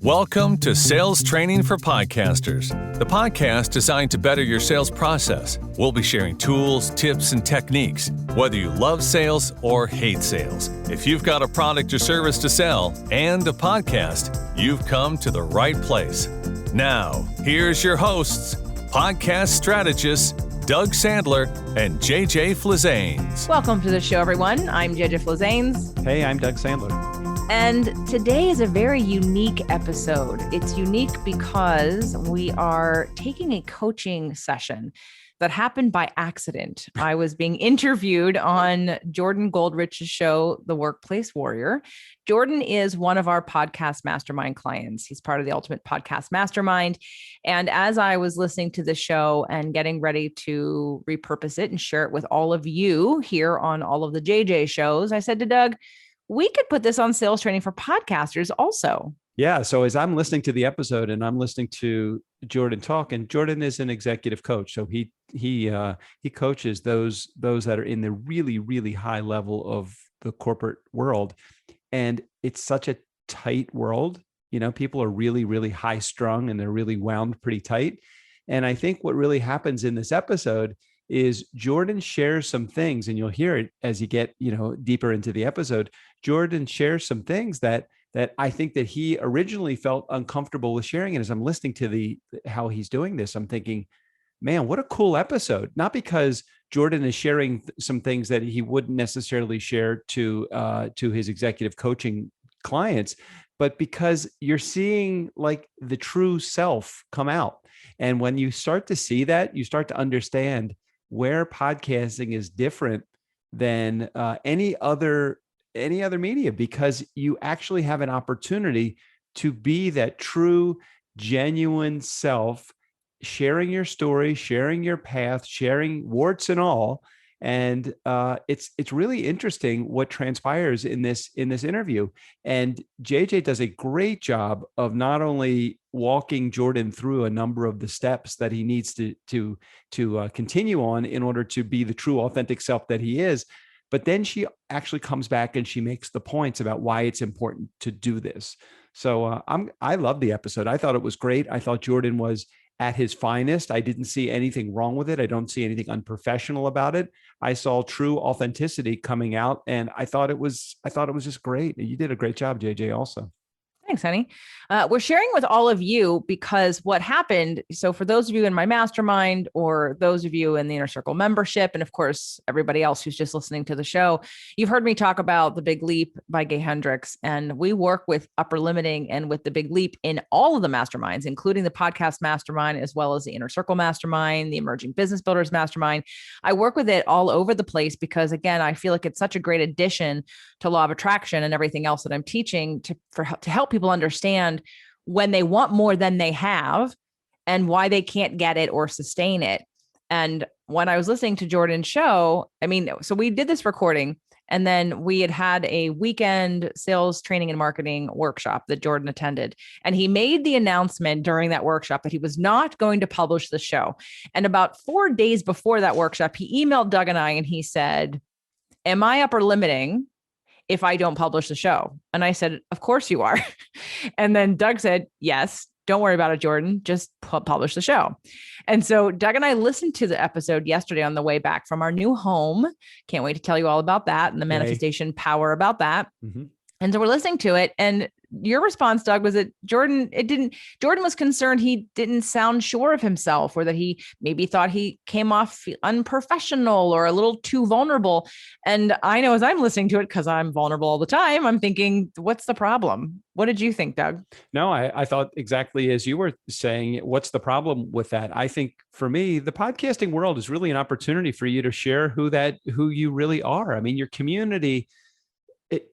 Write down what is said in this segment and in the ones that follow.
Welcome to Sales Training for Podcasters, the podcast designed to better your sales process. We'll be sharing tools, tips, and techniques, whether you love sales or hate sales. If you've got a product or service to sell and a podcast, you've come to the right place. Now, here's your hosts, podcast strategists, Doug Sandler and JJ Flizanes. Welcome to the show, everyone. I'm JJ Flizanes. Hey, I'm Doug Sandler. And today is a very unique episode. It's unique because we are taking a coaching session that happened by accident. I was being interviewed on Jordan Goldrich's show, The Workplace Warrior. Jordan is one of our podcast mastermind clients. He's part of the Ultimate Podcast Mastermind. And as I was listening to the show and getting ready to repurpose it and share it with all of you here on all of the JJ shows, I said to Doug, we could put this on Sales Training for Podcasters also. Yeah. So as I'm listening to the episode and I'm listening to Jordan talk, and Jordan is an executive coach. So he coaches those that are in the really, really high level of the corporate world. And it's such a tight world. You know, people are really, really high strung and they're really wound pretty tight. And I think what really happens in this episode is Jordan shares some things, and you'll hear it as you get, deeper into the episode. Jordan shares some things that I think that he originally felt uncomfortable with sharing. And as I'm listening to how he's doing this, I'm thinking, man, what a cool episode. Not because Jordan is sharing some things that he wouldn't necessarily share to his executive coaching clients, but because you're seeing like the true self come out. And when you start to see that, you start to understand where podcasting is different than any other media, because you actually have an opportunity to be that true, genuine self, sharing your story, sharing your path, sharing warts and all. And it's really interesting what transpires in this interview. And JJ does a great job of not only walking Jordan through a number of the steps that he needs to continue on in order to be the true, authentic self that he is, but then she actually comes back and she makes the points about why it's important to do this. So I love the episode. I thought it was great. I thought Jordan was at his finest. I didn't see anything wrong with it. I don't see anything unprofessional about it. I saw true authenticity coming out, and I thought it was just great. You did a great job, JJ, also. Thanks, honey. We're sharing with all of you because what happened. So for those of you in my mastermind or those of you in the Inner Circle membership, and of course, everybody else who's just listening to the show, you've heard me talk about The Big Leap by Gay Hendricks. And we work with upper limiting and with The Big Leap in all of the masterminds, including the podcast mastermind, as well as the Inner Circle mastermind, the Emerging Business Builders mastermind. I work with it all over the place because, again, I feel like it's such a great addition to law of attraction and everything else that I'm teaching to help people understand when they want more than they have and why they can't get it or sustain it. And when I was listening to Jordan's show, so we did this recording and then we had a weekend sales training and marketing workshop that Jordan attended. And he made the announcement during that workshop that he was not going to publish the show. And about 4 days before that workshop, he emailed Doug and I and he said, "Am I upper limiting if I don't publish the show?" And I said, "Of course you are." And then Doug said, "Yes, don't worry about it, Jordan, just publish the show." And so Doug and I listened to the episode yesterday on the way back from our new home. Can't wait to tell you all about that and the manifestation power about that. Mm-hmm. And so we're listening to it. And your response, Doug, was that Jordan was concerned he didn't sound sure of himself, or that he maybe thought he came off unprofessional or a little too vulnerable. And I know as I'm listening to it, because I'm vulnerable all the time, I'm thinking, what's the problem? What did you think, Doug? No, I thought exactly as you were saying, what's the problem with that? I think for me, the podcasting world is really an opportunity for you to share who you really are. I mean, your community,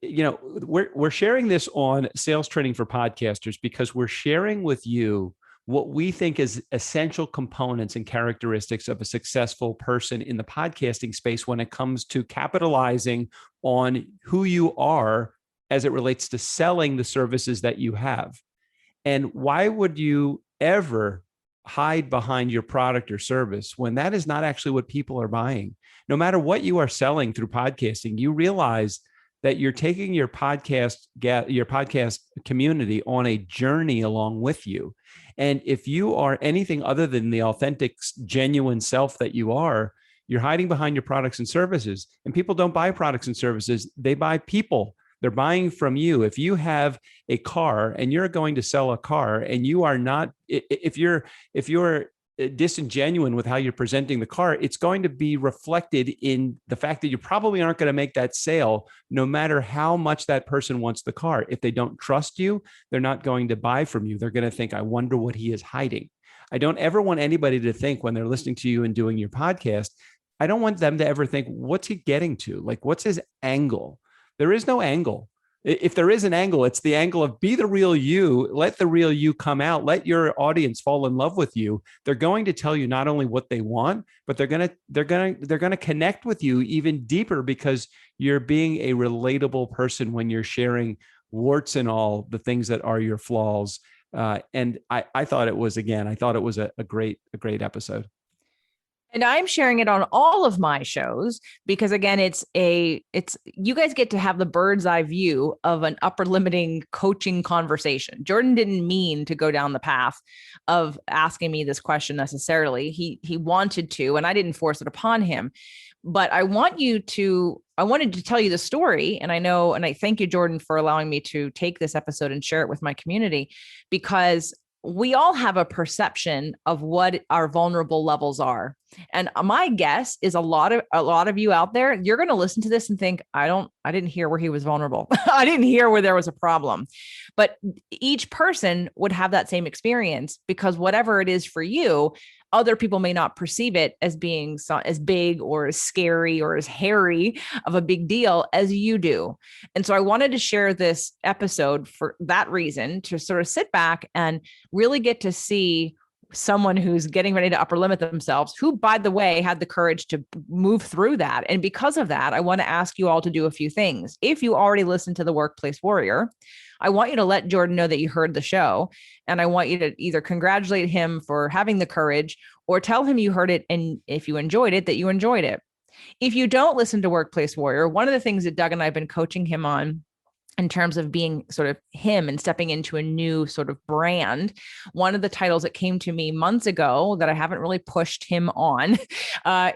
we're sharing this on Sales Training for Podcasters because we're sharing with you what we think is essential components and characteristics of a successful person in the podcasting space when it comes to capitalizing on who you are as it relates to selling the services that you have. And why would you ever hide behind your product or service when that is not actually what people are buying? No matter what you are selling through podcasting, you realize that you're taking your podcast community on a journey along with you. And if you are anything other than the authentic, genuine self that you are, you're hiding behind your products and services. And people don't buy products and services. They buy people. They're buying from you. If you have a car and you're going to sell a car and you are not, if you're disingenuine with how you're presenting the car, it's going to be reflected in the fact that you probably aren't going to make that sale, no matter how much that person wants the car. If they don't trust you, they're not going to buy from you. They're going to think, I wonder what he is hiding. I don't ever want anybody to think when they're listening to you and doing your podcast, I don't want them to ever think, what's he getting to? Like, what's his angle? There is no angle. If there is an angle, it's the angle of be the real you, let the real you come out, let your audience fall in love with you. They're going to tell you not only what they want, but they're going to connect with you even deeper because you're being a relatable person when you're sharing warts and all the things that are your flaws. And I thought it was a great episode. And I'm sharing it on all of my shows because again, it's you guys get to have the bird's eye view of an upper limiting coaching conversation. Jordan didn't mean to go down the path of asking me this question necessarily. He wanted to, and I didn't force it upon him. But I wanted to tell you the story. And I thank you, Jordan, for allowing me to take this episode and share it with my community, because we all have a perception of what our vulnerable levels are. And my guess is a lot of you out there, you're going to listen to this and think, I didn't hear where he was vulnerable. I didn't hear where there was a problem. But each person would have that same experience because whatever it is for you, other people may not perceive it as being as big or as scary or as hairy of a big deal as you do. And so I wanted to share this episode for that reason, to sort of sit back and really get to see someone who's getting ready to upper limit themselves, who, by the way, had the courage to move through that. And because of that, I want to ask you all to do a few things. If you already listened to the Workplace Warrior, I want you to let Jordan know that you heard the show. And I want you to either congratulate him for having the courage or tell him you heard it. And if you enjoyed it, that you enjoyed it. If you don't listen to Workplace Warrior, one of the things that Doug and I have been coaching him on in terms of being sort of him and stepping into a new sort of brand, one of the titles that came to me months ago that I haven't really pushed him on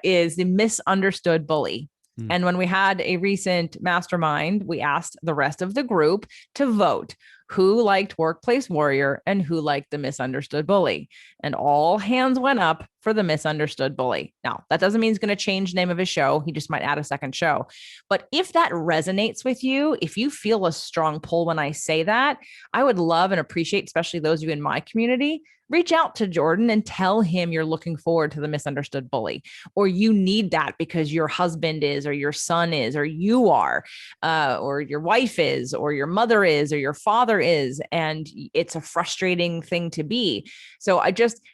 is the Misunderstood Bully. And when we had a recent mastermind, we asked the rest of the group to vote who liked Workplace Warrior and who liked the Misunderstood Bully. And all hands went up for the Misunderstood Bully. Now, that doesn't mean he's going to change the name of his show. He just might add a second show. But if that resonates with you, if you feel a strong pull when I say that, I would love and appreciate, especially those of you in my community, reach out to Jordan and tell him you're looking forward to the Misunderstood Bully, or you need that because your husband is, or your son is, or you are, or your wife is, or your mother is, or your father is. And it's a frustrating thing to be. So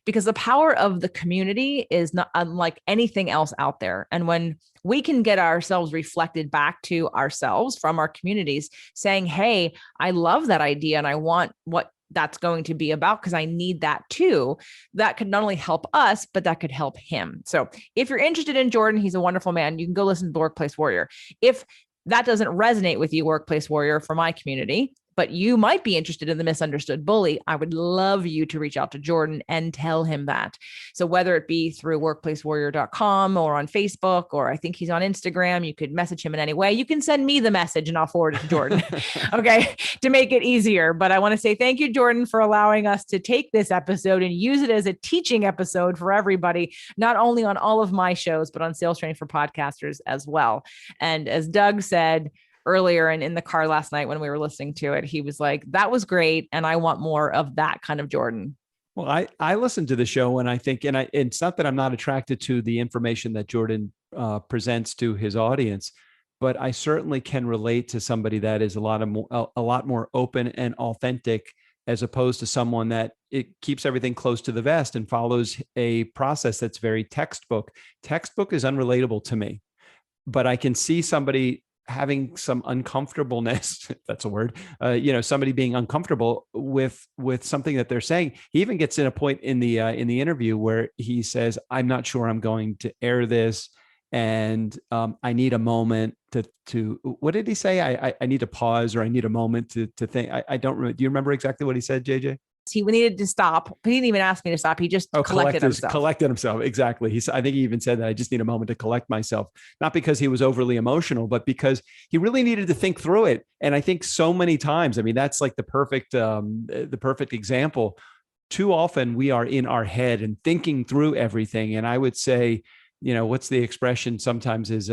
because the power of the community is not unlike anything else out there. And when we can get ourselves reflected back to ourselves from our communities saying, hey, I love that idea and I want what that's going to be about because I need that too. That could not only help us, but that could help him. So if you're interested in Jordan, he's a wonderful man. You can go listen to the Workplace Warrior. If that doesn't resonate with you, Workplace Warrior, for my community, but you might be interested in the Misunderstood Bully, I would love you to reach out to Jordan and tell him that. So whether it be through workplacewarrior.com or on Facebook, or I think he's on Instagram, you could message him in any way. You can send me the message and I'll forward it to Jordan. Okay. To make it easier. But I want to say thank you, Jordan, for allowing us to take this episode and use it as a teaching episode for everybody, not only on all of my shows, but on Sales Training for Podcasters as well. And as Doug said earlier and in the car last night when we were listening to it, he was like, that was great. And I want more of that kind of Jordan. Well, I listened to the show and I think, it's not that I'm not attracted to the information that Jordan presents to his audience, but I certainly can relate to somebody that is a lot more open and authentic, as opposed to someone that it keeps everything close to the vest and follows a process that's very textbook. Textbook is unrelatable to me, but I can see somebody having some uncomfortableness, if that's a word, somebody being uncomfortable with something that they're saying. He even gets in a point in the interview where he says, I'm not sure I'm going to air this. And I need a moment to what did he say? I need to pause, or I need a moment to think. I don't remember. Do you remember exactly what he said, JJ? He needed to stop. He didn't even ask me to stop. He just collected himself. Exactly. I think he even said that I just need a moment to collect myself, not because he was overly emotional, but because he really needed to think through it. And I think so many times, I mean, that's like the perfect example. Too often we are in our head and thinking through everything. And I would say, what's the expression sometimes is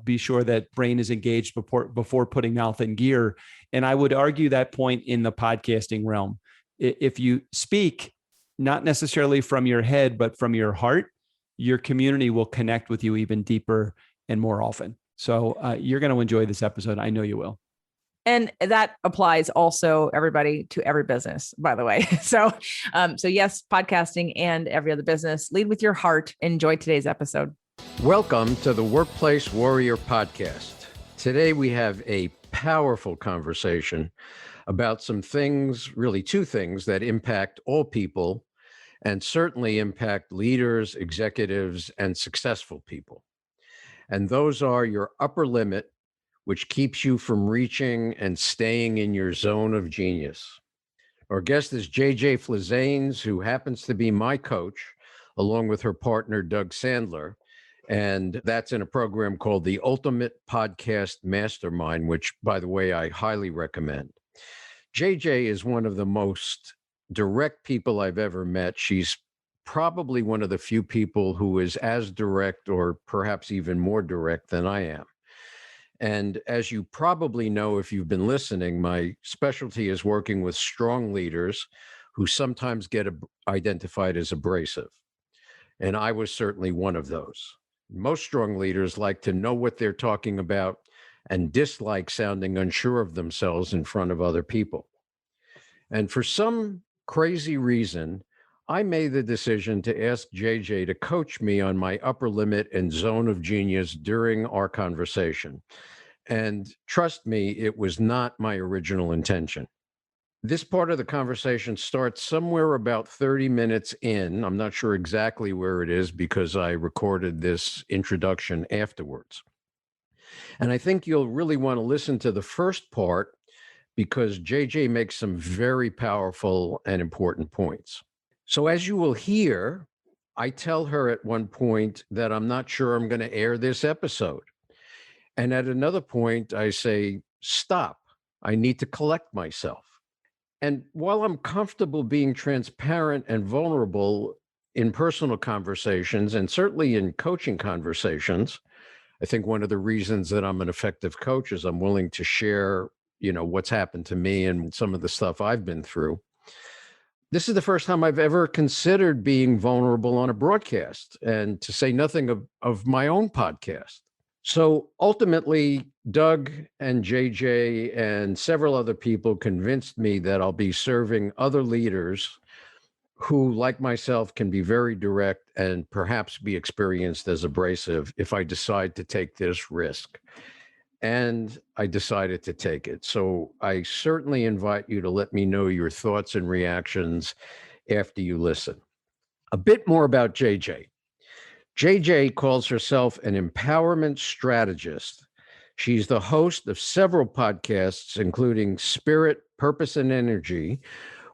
be sure that brain is engaged before putting mouth in gear. And I would argue that point in the podcasting realm. If you speak, not necessarily from your head, but from your heart, your community will connect with you even deeper and more often. So you're going to enjoy this episode. I know you will. And that applies also, everybody, to every business, by the way. So yes, podcasting and every other business. Lead with your heart. Enjoy today's episode. Welcome to the Workplace Warrior Podcast. Today we have a powerful conversation about some things, really two things that impact all people and certainly impact leaders, executives, and successful people. And those are your upper limit, which keeps you from reaching and staying in your zone of genius. Our guest is JJ Flizanes, who happens to be my coach, along with her partner, Doug Sandler. And that's in a program called the Ultimate Podcast Mastermind, which, by the way, I highly recommend. JJ is one of the most direct people I've ever met. She's probably one of the few people who is as direct or perhaps even more direct than I am. And as you probably know, if you've been listening, my specialty is working with strong leaders who sometimes get identified as abrasive. And I was certainly one of those. Most strong leaders like to know what they're talking about and dislike sounding unsure of themselves in front of other people. And for some crazy reason, I made the decision to ask JJ to coach me on my upper limit and zone of genius during our conversation. And trust me, it was not my original intention. This part of the conversation starts somewhere about 30 minutes in. I'm not sure exactly where it is because I recorded this introduction afterwards. And I think you'll really want to listen to the first part because JJ makes some very powerful and important points. So as you will hear, I tell her at one point that I'm not sure I'm going to air this episode. And at another point, I say, stop, I need to collect myself. And while I'm comfortable being transparent and vulnerable in personal conversations, and certainly in coaching conversations, I think one of the reasons that I'm an effective coach is I'm willing to share, what's happened to me and some of the stuff I've been through. This is the first time I've ever considered being vulnerable on a broadcast, and to say nothing of my own podcast. So ultimately, Doug and JJ and several other people convinced me that I'll be serving other leaders who, like myself, can be very direct and perhaps be experienced as abrasive if I decide to take this risk. And I decided to take it. So I certainly invite you to let me know your thoughts and reactions after you listen. A bit more about JJ. JJ calls herself an empowerment strategist. She's the host of several podcasts, including Spirit, Purpose, and Energy,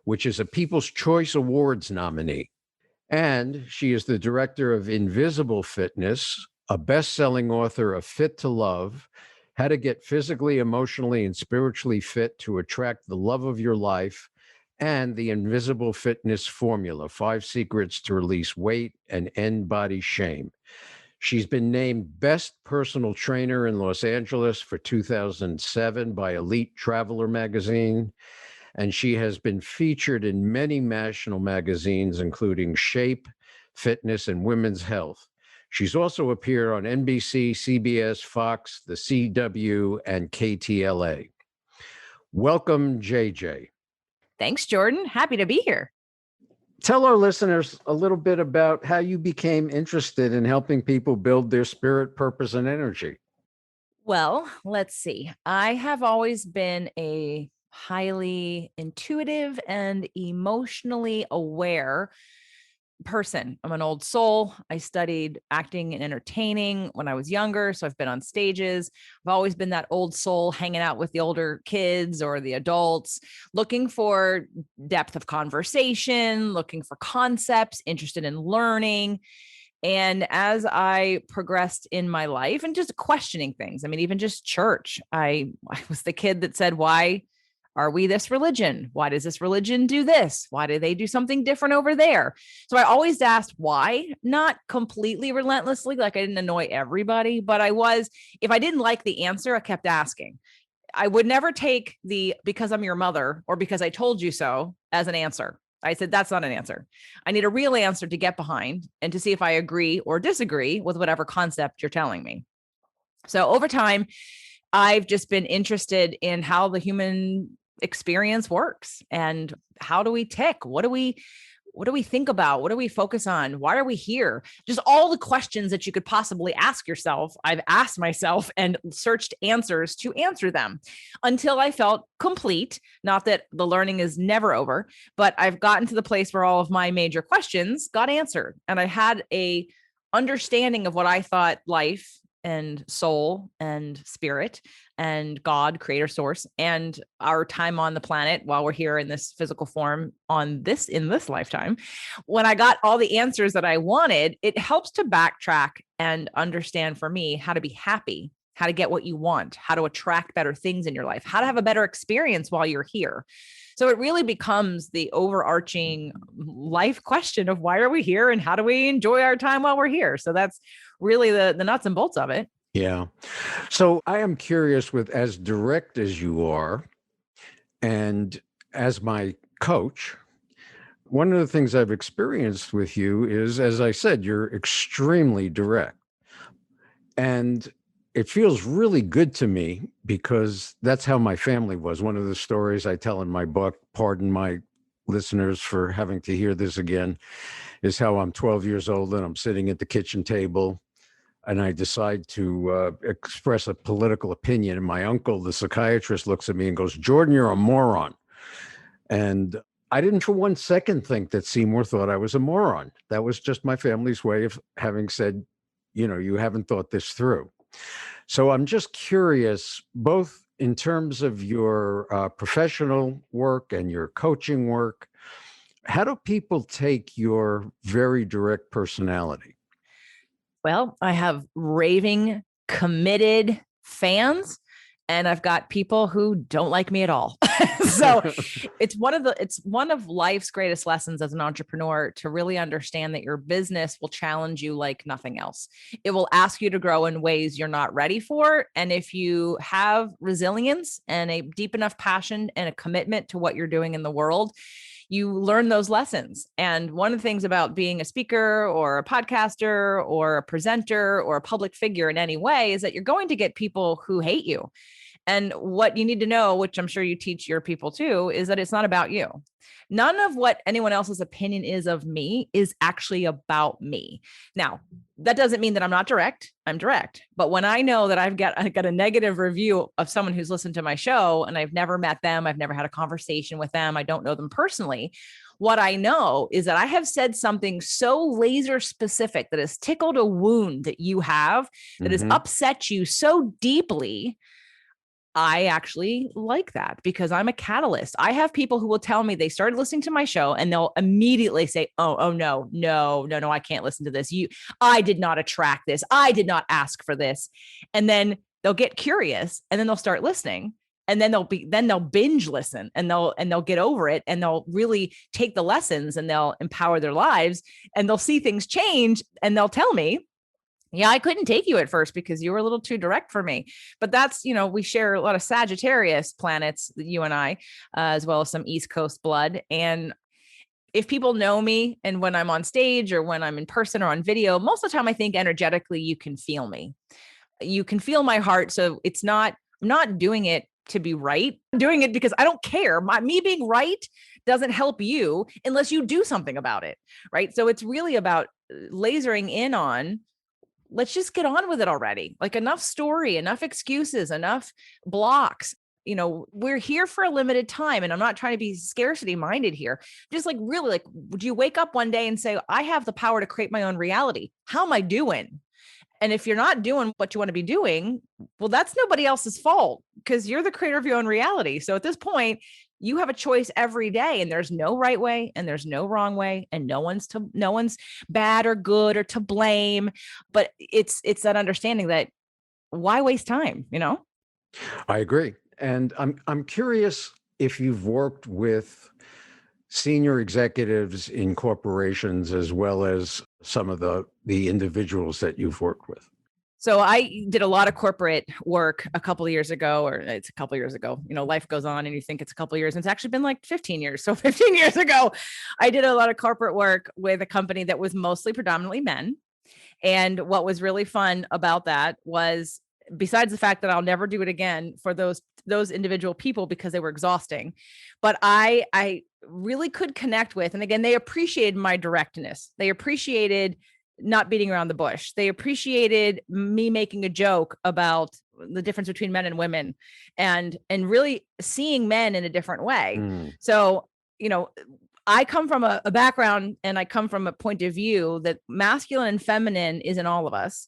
which is a People's Choice Awards nominee. And she is the director of Invisible Fitness, a best-selling author of Fit to Love, How to Get Physically, Emotionally, and Spiritually Fit to Attract the Love of Your Life, and the Invisible Fitness Formula, 5 Secrets to Release Weight and End Body Shame. She's been named Best Personal Trainer in Los Angeles for 2007 by Elite Traveler magazine, and she has been featured in many national magazines, including Shape, Fitness, and Women's Health. She's also appeared on NBC, CBS, Fox, the CW, and KTLA. Welcome, JJ. Thanks, Jordan. Happy to be here. Tell our listeners a little bit about how you became interested in helping people build their spirit, purpose, and energy. Well, let's see. I have always been a highly intuitive and emotionally aware person. I'm an old soul. I studied acting and entertaining when I was younger. So I've been on stages. I've always been that old soul hanging out with the older kids or the adults, looking for depth of conversation, looking for concepts, interested in learning. And as I progressed in my life and just questioning things, I mean, even just church, I was the kid that said, why are we this religion? Why does this religion do this? Why do they do something different over there? So I always asked why, not completely relentlessly, like I didn't annoy everybody, but if I didn't like the answer, I kept asking. I would never take the because I'm your mother or because I told you so as an answer. I said, that's not an answer. I need a real answer to get behind and to see if I agree or disagree with whatever concept you're telling me. So over time, I've just been interested in how the human experience works and how do we tick? What do we think about? What do we focus on? Why are we here? Just all the questions that you could possibly ask yourself. I've asked myself and searched answers to answer them until I felt complete. Not that the learning is never over, but I've gotten to the place where all of my major questions got answered. And I had a understanding of what I thought life and soul and spirit and God, creator source, and our time on the planet while we're here in this physical form in this lifetime. When I got all the answers that I wanted, it helps to backtrack and understand for me how to be happy, how to get what you want, how to attract better things in your life, how to have a better experience while you're here. So it really becomes the overarching life question of why are we here and how do we enjoy our time while we're here? So that's really the nuts and bolts of it. Yeah. So I am curious, with as direct as you are and as my coach, one of the things I've experienced with you is, as I said, you're extremely direct. And it feels really good to me because that's how my family was. One of the stories I tell in my book, pardon my listeners for having to hear this again, is how I'm 12 years old and I'm sitting at the kitchen table and I decide to express a political opinion. And my uncle, the psychiatrist, looks at me and goes, "Jordan, you're a moron." And I didn't for one second think that Seymour thought I was a moron. That was just my family's way of having said, you haven't thought this through. So I'm just curious, both in terms of your professional work and your coaching work, how do people take your very direct personality? Well, I have raving, committed fans, and I've got people who don't like me at all. So it's one of life's greatest lessons as an entrepreneur to really understand that your business will challenge you like nothing else. It will ask you to grow in ways you're not ready for. And if you have resilience and a deep enough passion and a commitment to what you're doing in the world, you learn those lessons. And one of the things about being a speaker or a podcaster or a presenter or a public figure in any way is that you're going to get people who hate you. And what you need to know, which I'm sure you teach your people too, is that it's not about you. None of what anyone else's opinion is of me is actually about me. Now, that doesn't mean that I'm not direct. I'm direct. But when I know that I got a negative review of someone who's listened to my show and I've never met them, I've never had a conversation with them, I don't know them personally, what I know is that I have said something so laser specific that has tickled a wound that you have, that has upset you so deeply. I actually like that because I'm a catalyst. I have people who will tell me they started listening to my show and they'll immediately say, oh, no, I can't listen to this. I did not attract this. I did not ask for this. And then they'll get curious and then they'll start listening. And then they'll binge listen and they'll get over it and they'll really take the lessons and they'll empower their lives and they'll see things change and they'll tell me, yeah, I couldn't take you at first because you were a little too direct for me. But that's, we share a lot of Sagittarius planets, you and I, as well as some East Coast blood. And if people know me and when I'm on stage or when I'm in person or on video, most of the time I think energetically you can feel me. You can feel my heart. So I'm not doing it to be right. I'm doing it because I don't care. Me being right doesn't help you unless you do something about it. Right. So it's really about lasering in on, let's just get on with it already. Like enough story, enough excuses, enough blocks. we're here for a limited time, and I'm not trying to be scarcity minded here. Just like, really, like, would you wake up one day and say, I have the power to create my own reality? How am I doing? And if you're not doing what you want to be doing, well, that's nobody else's fault, because you're the creator of your own reality. So at this point, you have a choice every day, and there's no right way and there's no wrong way, and no one's bad or good or to blame. But it's that understanding that, why waste time? I agree. And I'm curious if you've worked with senior executives in corporations as well as some of the individuals that you've worked with. So I did a lot of corporate work a couple of years ago, or it's a couple of years ago. Life goes on and you think it's a couple of years, and it's actually been like 15 years. So 15 years ago, I did a lot of corporate work with a company that was mostly predominantly men. And what was really fun about that was, besides the fact that I'll never do it again for those individual people because they were exhausting, but I really could connect with, and again, they appreciated my directness. They appreciated not beating around the bush. They appreciated me making a joke about the difference between men and women, and really seeing men in a different way. So, I come from a background, and I come from a point of view that masculine and feminine is in all of us.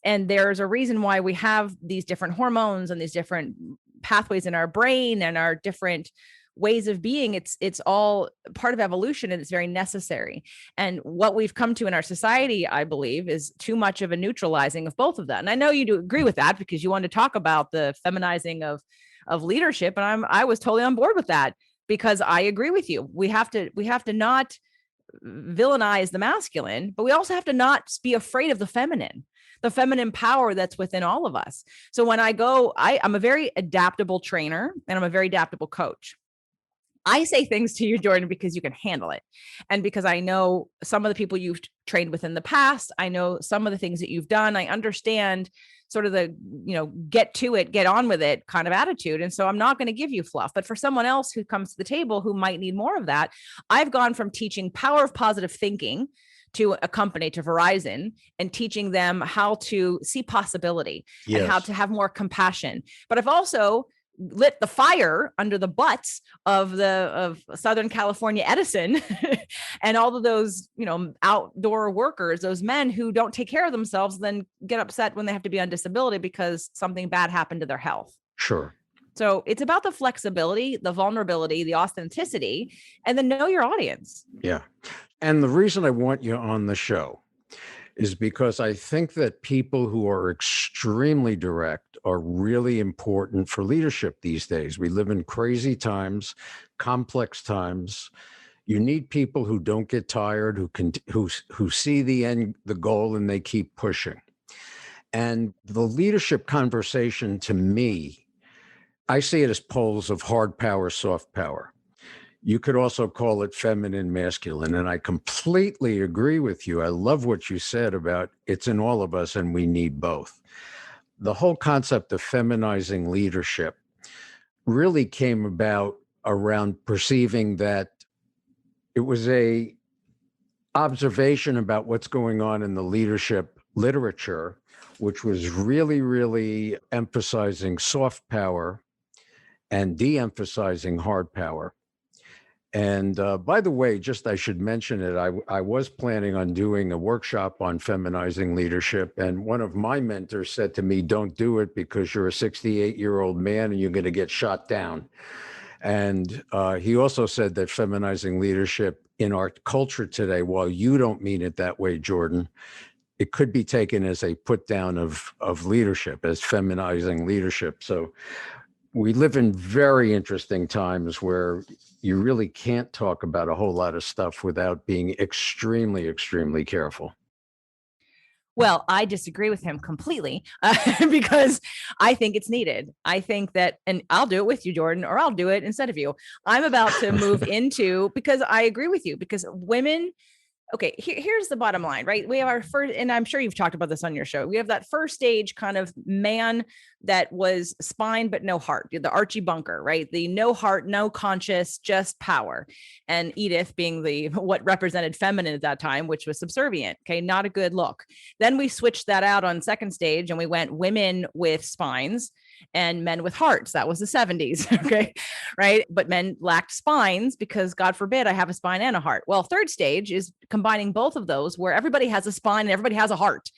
And there's a reason why we have these different hormones and these different pathways in our brain and our different ways of being. It's all part of evolution, and it's very necessary. And what we've come to in our society, I believe, is too much of a neutralizing of both of that. And I know you do agree with that, because you want to talk about the feminizing of leadership. And I was totally on board with that, because I agree with you. We have to not villainize the masculine, but we also have to not be afraid of the feminine power that's within all of us. So when I'm a very adaptable trainer, and I'm a very adaptable coach. I say things to you, Jordan, because you can handle it. And because I know some of the people you've trained with in the past, I know some of the things that you've done. I understand sort of the, get to it, get on with it kind of attitude. And so I'm not going to give you fluff. But for someone else who comes to the table who might need more of that, I've gone from teaching power of positive thinking to a company, to Verizon, and teaching them how to see possibility and how to have more compassion. But I've also lit the fire under the butts of Southern California Edison and all of those, outdoor workers, those men who don't take care of themselves, then get upset when they have to be on disability because something bad happened to their health. Sure. So it's about the flexibility, the vulnerability, the authenticity, and then know your audience. Yeah. And the reason I want you on the show is because I think that people who are extremely direct are really important for leadership these days. We live in crazy times, complex times. You need people who don't get tired, who see the goal, and they keep pushing. And the leadership conversation, to me, I see it as poles of hard power, soft power. You could also call it feminine, masculine. And I completely agree with you. I love what you said about it's in all of us and we need both. The whole concept of feminizing leadership really came about around perceiving that it was a observation about what's going on in the leadership literature, which was really, really emphasizing soft power and de-emphasizing hard power. And by the way, I should mention it, I was planning on doing a workshop on feminizing leadership. And one of my mentors said to me, don't do it because you're a 68-year-old man and you're going to get shot down. And he also said that feminizing leadership in our culture today, while you don't mean it that way, Jordan, it could be taken as a put down of leadership, as feminizing leadership. So we live in very interesting times where you really can't talk about a whole lot of stuff without being extremely, extremely careful. Well, I disagree with him completely because I think it's needed. I think that, and I'll do it with you, Jordan, or I'll do it instead of you. I'm about to move into, because I agree with you, because women, okay, here's the bottom line, right? We have our first, and I'm sure you've talked about this on your show. We have that first stage kind of man that was spine, but no heart, the Archie Bunker, right? The no heart, no conscious, just power. And Edith being what represented feminine at that time, which was subservient. Okay. Not a good look. Then we switched that out on second stage and we went women with spines. and men with hearts. That was the 70s. Okay. Right. But men lacked spines because, God forbid, I have a spine and a heart. Well, third stage is combining both of those, where everybody has a spine and everybody has a heart.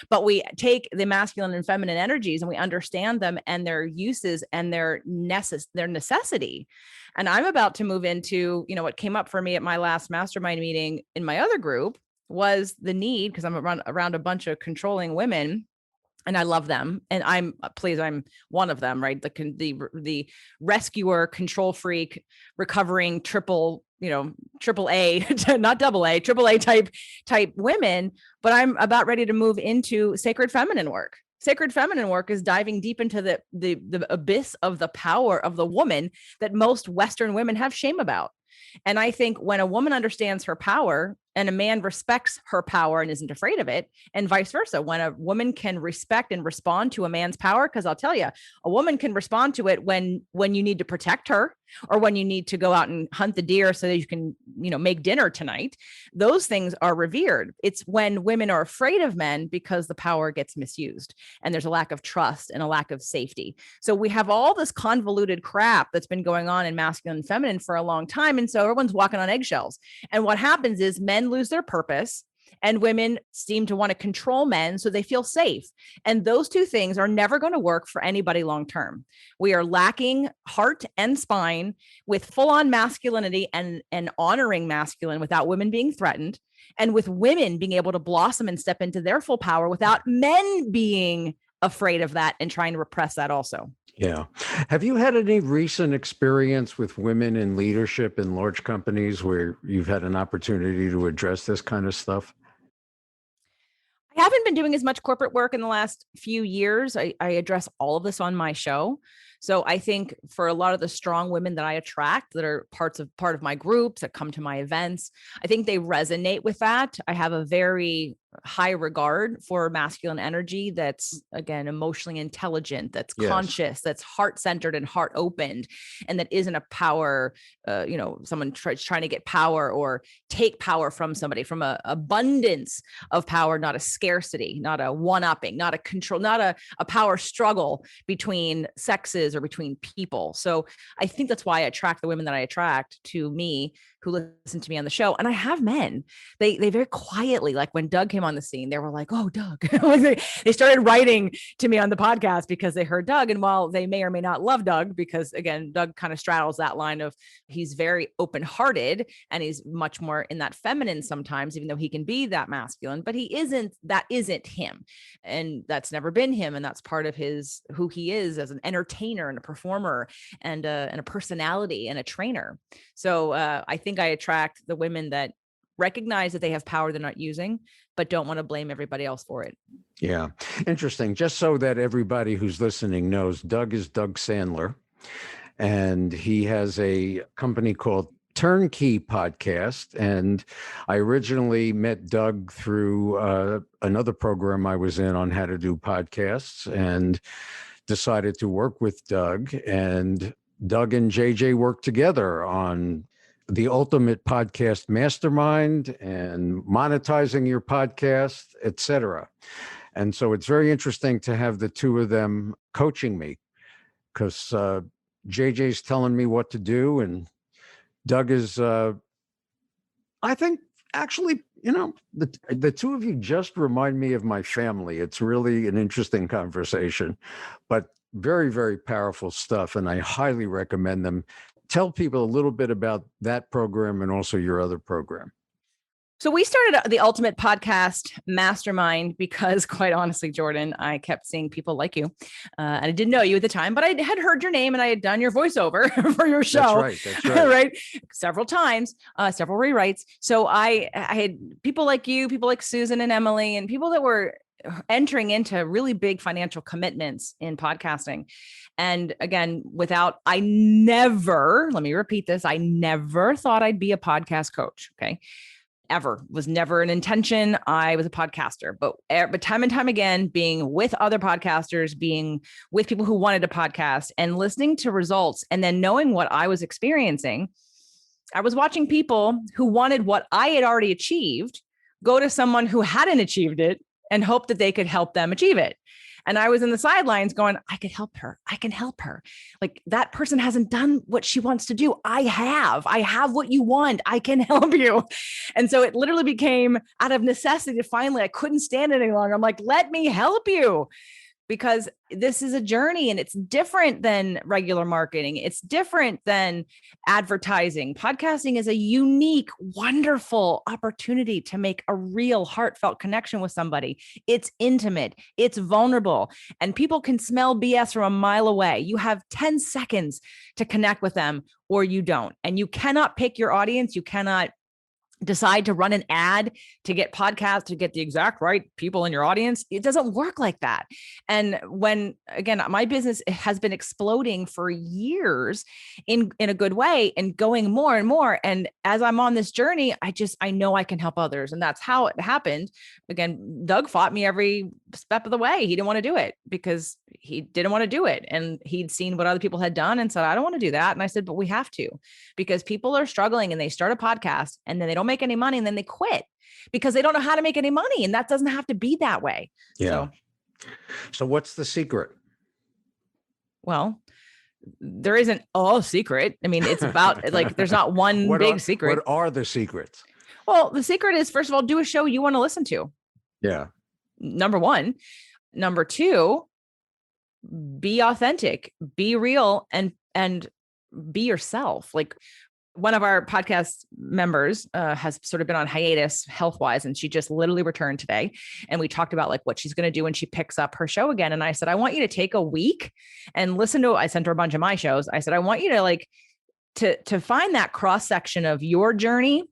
But we take the masculine and feminine energies and we understand them and their uses and their necessity. And I'm about to move into, what came up for me at my last mastermind meeting in my other group was the need, because I'm around a bunch of controlling women and I love them. And I'm one of them, right? The rescuer, control freak, recovering triple A, not double A, triple A type women. But I'm about ready to move into sacred feminine work. Sacred feminine work is diving deep into the abyss of the power of the woman that most Western women have shame about. And I think when a woman understands her power and a man respects her power and isn't afraid of it, and vice versa, when a woman can respect and respond to a man's power, because I'll tell you, a woman can respond to it when you need to protect her or when you need to go out and hunt the deer so that you can, make dinner tonight. Those things are revered. It's when women are afraid of men because the power gets misused and there's a lack of trust and a lack of safety. So we have all this convoluted crap that's been going on in masculine and feminine for a long time. And so everyone's walking on eggshells. And what happens is men lose their purpose and women seem to want to control men so they feel safe. And those two things are never going to work for anybody long term. We are lacking heart and spine with full-on masculinity and honoring masculine without women being threatened, and with women being able to blossom and step into their full power without men being afraid of that and trying to repress that also. Yeah. Have you had any recent experience with women in leadership in large companies where you've had an opportunity to address this kind of stuff? I haven't been doing as much corporate work in the last few years. I address all of this on my show. So I think for a lot of the strong women that I attract that are part of my groups that come to my events, I think they resonate with that. I have a very high regard for masculine energy that's, again, emotionally intelligent, that's conscious, that's heart-centered and heart-opened, and that isn't a power, someone trying to get power or take power from somebody, from a abundance of power, not a scarcity, not a one-upping, not a control, not a power struggle between sexes or between people. So I think that's why I attract the women that I attract to me, who listen to me on the show. And I have men, they very quietly, like when Doug came on the scene, they were like, "Oh, Doug." They started writing to me on the podcast because they heard Doug. And while they may or may not love Doug, because again, Doug kind of straddles that line of he's very open-hearted and he's much more in that feminine sometimes, even though he can be that masculine, but that isn't him. And that's never been him. And that's part of who he is as an entertainer and a performer and a personality and a trainer. So I think I attract the women that recognize that they have power they're not using, but don't want to blame everybody else for it. Yeah. Interesting. Just so that everybody who's listening knows, Doug is Doug Sandler, and he has a company called Turnkey Podcast. And I originally met Doug through another program I was in on how to do podcasts, and decided to work with Doug. And Doug and JJ worked together on the Ultimate Podcast Mastermind and monetizing your podcast, etc. And so it's very interesting to have the two of them coaching me, because JJ's telling me what to do, and Doug is, I think, actually, the two of you just remind me of my family. It's really an interesting conversation, but very, very powerful stuff. And I highly recommend them. Tell people a little bit about that program and also your other program. So we started the Ultimate Podcast Mastermind because, quite honestly, Jordan, I kept seeing people like you. And I didn't know you at the time, but I had heard your name and I had done your voiceover for your show. That's right. Right. Several times, several rewrites. So I had people like you, people like Susan and Emily, and people that were entering into really big financial commitments in podcasting. And again, let me repeat this, I never thought I'd be a podcast coach. Okay. Ever. Was never an intention. I was a podcaster, but time and time again, being with other podcasters, being with people who wanted to podcast and listening to results, and then knowing what I was experiencing, I was watching people who wanted what I had already achieved go to someone who hadn't achieved it and hope that they could help them achieve it. And I was in the sidelines going, I could help her. I can help her. Like, that person hasn't done what she wants to do. I have what you want. I can help you. And so it literally became out of necessity. Finally, I couldn't stand it any longer. I'm like, let me help you. Because this is a journey and it's different than regular marketing. It's different than advertising. Podcasting is a unique, wonderful opportunity to make a real heartfelt connection with somebody. It's intimate, it's vulnerable, and people can smell BS from a mile away. You have 10 seconds to connect with them or you don't. And you cannot pick your audience. You cannot decide to run an ad to get podcasts, to get the exact right people in your audience. It doesn't work like that. And when, again, my business has been exploding for years in a good way and going more and more. And as I'm on this journey, I know I can help others. And that's how it happened. Again, Doug fought me every step of the way. He didn't want to do it because he didn't want to do it. And he'd seen what other people had done and said, I don't want to do that. And I said, but we have to, because people are struggling and they start a podcast and then they don't make any money and then they quit because they don't know how to make any money. And that doesn't have to be that way. Yeah. So what's the secret? Well, there isn't a secret. I mean, it's about like, there's not one big secret. What are the secrets? Well, the secret is, first of all, do a show you want to listen to. Yeah. Number one. Number two, be authentic, be real, and be yourself. Like, one of our podcast members has sort of been on hiatus health-wise, and she just literally returned today. And we talked about like what she's going to do when she picks up her show again. And I said, I want you to take a week and listen to, I sent her a bunch of my shows. I said, I want you to like, to find that cross section of your journey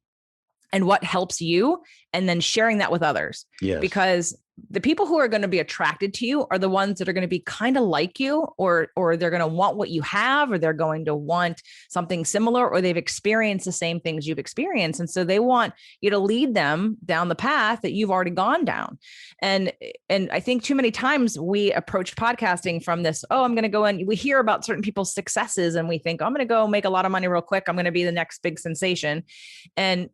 and what helps you, and then sharing that with others. Yes. Because the people who are going to be attracted to you are the ones that are going to be kind of like you, or they're going to want what you have, or they're going to want something similar, or they've experienced the same things you've experienced. And so they want you to lead them down the path that you've already gone down. And I think too many times we approach podcasting from this, oh, I'm going to go in, we hear about certain people's successes and we think, I'm going to go make a lot of money real quick. I'm going to be the next big sensation. And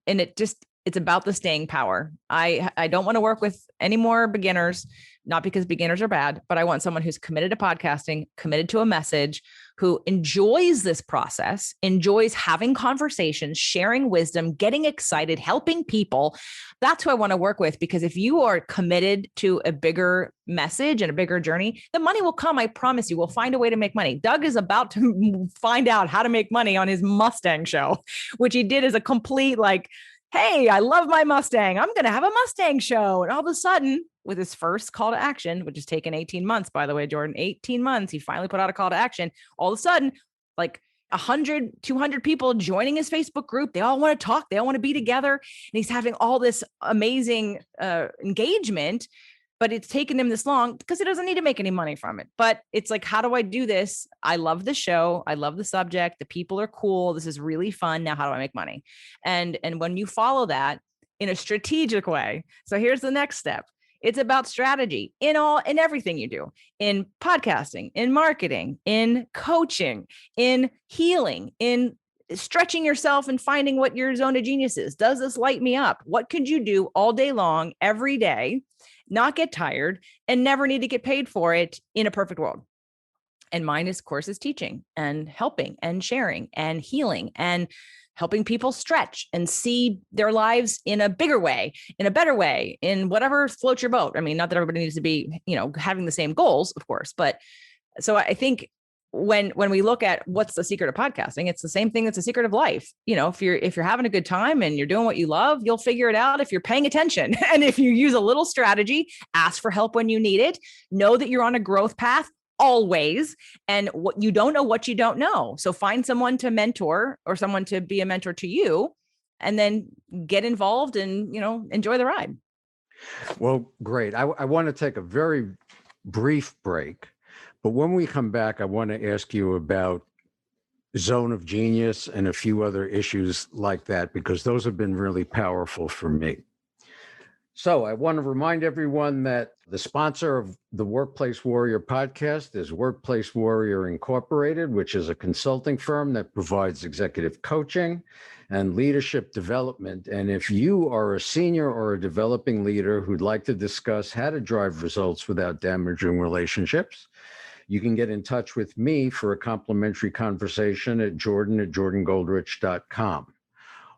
it's about the staying power. I don't want to work with any more beginners, not because beginners are bad, but I want someone who's committed to podcasting, committed to a message, who enjoys this process, enjoys having conversations, sharing wisdom, getting excited, helping people. That's who I want to work with, because if you are committed to a bigger message and a bigger journey, the money will come. I promise you, we'll find a way to make money. Doug is about to find out how to make money on his Mustang show, which he did as a complete like, hey, I love my Mustang. I'm going to have a Mustang show. And all of a sudden, with his first call to action, which has taken 18 months, by the way, Jordan, 18 months, he finally put out a call to action. All of a sudden, like 100, 200 people joining his Facebook group. They all want to talk. They all want to be together. And he's having all this amazing engagement. But it's taken him this long because he doesn't need to make any money from it. But it's like, how do I do this? I love the show. I love the subject. The people are cool. This is really fun. Now, how do I make money? And when you follow that in a strategic way. So here's the next step. It's about strategy in everything you do, in podcasting, in marketing, in coaching, in healing, in stretching yourself and finding what your zone of genius is. Does this light me up? What could you do all day long, every day, not get tired, and never need to get paid for it in a perfect world? And mine, of course, is teaching and helping and sharing and healing and helping people stretch and see their lives in a bigger way, in a better way, in whatever floats your boat. I mean, not that everybody needs to be, having the same goals, of course, but so I think when we look at what's the secret of podcasting, it's the same thing that's the secret of life. If you're having a good time and you're doing what you love, you'll figure it out if you're paying attention. And if you use a little strategy, ask for help when you need it, know that you're on a growth path always. And what you don't know, what you don't know. So find someone to mentor or someone to be a mentor to you, and then get involved and, enjoy the ride. Well, great. I want to take a very brief break. But when we come back, I want to ask you about zone of genius and a few other issues like that, because those have been really powerful for me. So I want to remind everyone that the sponsor of the Workplace Warrior podcast is Workplace Warrior Incorporated, which is a consulting firm that provides executive coaching and leadership development. And if you are a senior or a developing leader who'd like to discuss how to drive results without damaging relationships, you can get in touch with me for a complimentary conversation at jordan@jordangoldrich.com.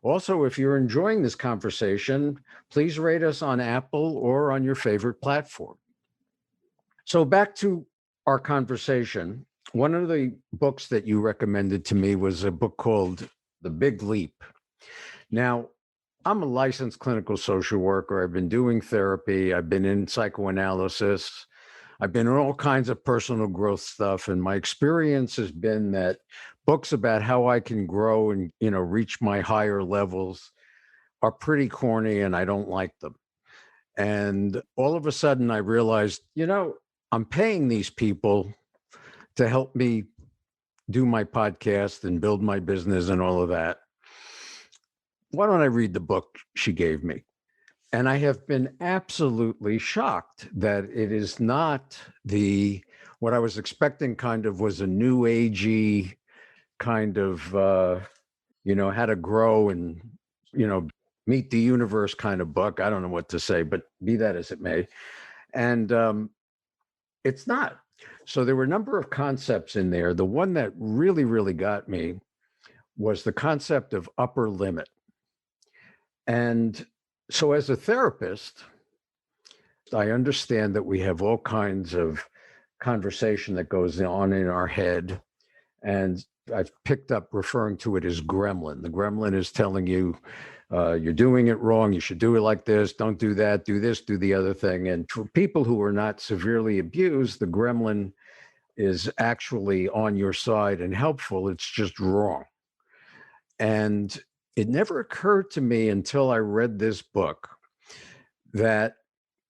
Also, if you're enjoying this conversation, please rate us on Apple or on your favorite platform. So back to our conversation. One of the books that you recommended to me was a book called The Big Leap. Now, I'm a licensed clinical social worker. I've been doing therapy. I've been in psychoanalysis. I've been in all kinds of personal growth stuff. And my experience has been that books about how I can grow and, reach my higher levels are pretty corny and I don't like them. And all of a sudden I realized, I'm paying these people to help me do my podcast and build my business and all of that. Why don't I read the book she gave me? And I have been absolutely shocked that it is not what I was expecting kind of was a new agey kind of, how to grow and, meet the universe kind of book. I don't know what to say, but be that as it may. And it's not. So there were a number of concepts in there. The one that really, really got me was the concept of upper limit. And so as a therapist, I understand that we have all kinds of conversation that goes on in our head. And I've picked up referring to it as gremlin. The gremlin is telling you, you're doing it wrong. You should do it like this. Don't do that. Do this, do the other thing. And for people who are not severely abused, the gremlin is actually on your side and helpful. It's just wrong. And it never occurred to me until I read this book that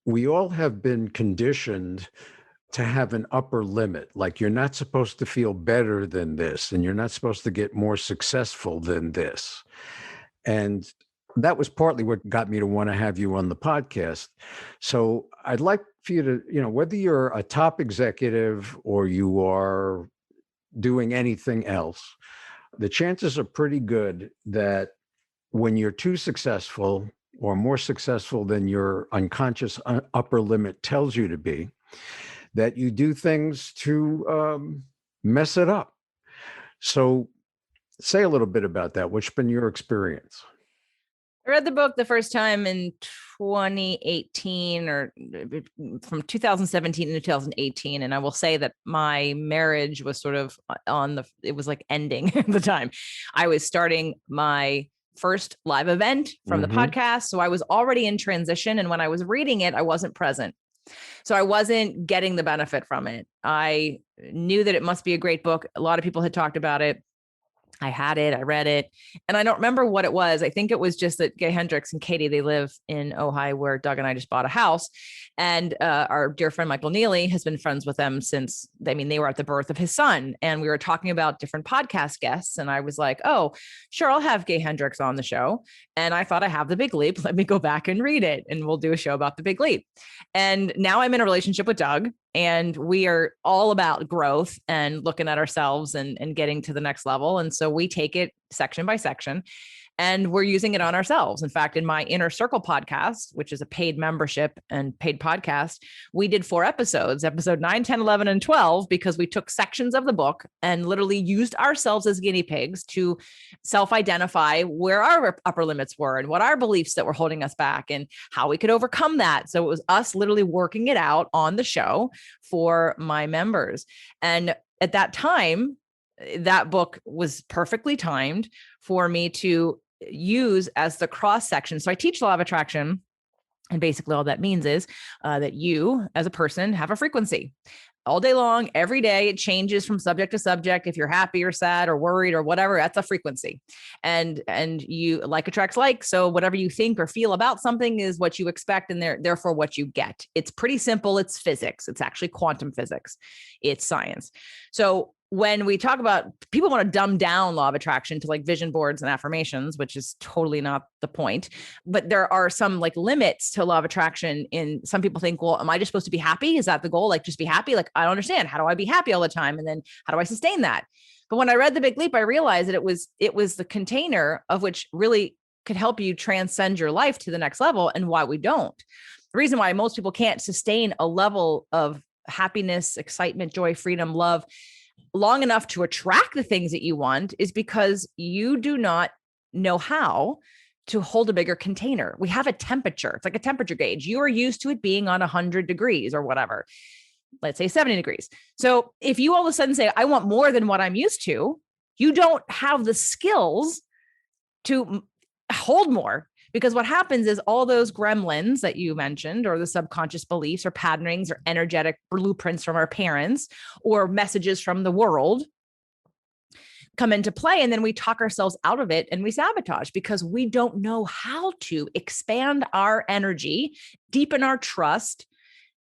we all have been conditioned to have an upper limit. Like you're not supposed to feel better than this, and you're not supposed to get more successful than this. And that was partly what got me to want to have you on the podcast. So I'd like for you to, whether you're a top executive or you are doing anything else, the chances are pretty good that when you're too successful or more successful than your unconscious upper limit tells you to be, that you do things to mess it up. So say a little bit about that. What's been your experience? I read the book the first time in 2018 or from 2017 to 2018. And I will say that my marriage was sort of it was like ending at the time. I was starting my first live event from the podcast. So I was already in transition. And when I was reading it, I wasn't present. So I wasn't getting the benefit from it. I knew that it must be a great book. A lot of people had talked about it. I had it, I read it, and I don't remember what it was. I think it was just that Gay Hendricks and Katie, they live in Ojai, where Doug and I just bought a house. And our dear friend, Michael Neely, has been friends with them since, they were at the birth of his son. And we were talking about different podcast guests. And I was like, oh, sure, I'll have Gay Hendricks on the show. And I thought, I have The Big Leap. Let me go back and read it. And we'll do a show about The Big Leap. And now I'm in a relationship with Doug. And we are all about growth and looking at ourselves and getting to the next level. And so we take it section by section and we're using it on ourselves. In fact, in my Inner Circle podcast, which is a paid membership and paid podcast, we did 4 episodes, episode 9, 10, 11, and 12, because we took sections of the book and literally used ourselves as guinea pigs to self-identify where our upper limits were and what our beliefs that were holding us back and how we could overcome that. So it was us literally working it out on the show for my members. And at that time, that book was perfectly timed for me to use as the cross section. So I teach law of attraction. And basically all that means is that you as a person have a frequency all day long, every day. It changes from subject to subject. If you're happy or sad or worried or whatever, that's a frequency. And you like attracts like, so whatever you think or feel about something is what you expect and therefore what you get. It's pretty simple. It's physics. It's actually quantum physics. It's science. So when we talk about, people want to dumb down law of attraction to like vision boards and affirmations, which is totally not the point. But there are some like limits to law of attraction. In some people think, well, am I just supposed to be happy? Is that the goal? Like just be happy? Like, I don't understand. How do I be happy all the time? And then how do I sustain that? But when I read The Big Leap, I realized that it was the container of which really could help you transcend your life to the next level, and why we don't. The reason why most people can't sustain a level of happiness, excitement, joy, freedom, love long enough to attract the things that you want is because you do not know how to hold a bigger container. We have a temperature. It's like a temperature gauge. You are used to it being on 100 degrees or whatever. Let's say 70 degrees. So if you all of a sudden say, I want more than what I'm used to, you don't have the skills to hold more. Because what happens is all those gremlins that you mentioned, or the subconscious beliefs or patternings or energetic blueprints from our parents or messages from the world, come into play. And then we talk ourselves out of it and we sabotage because we don't know how to expand our energy, deepen our trust,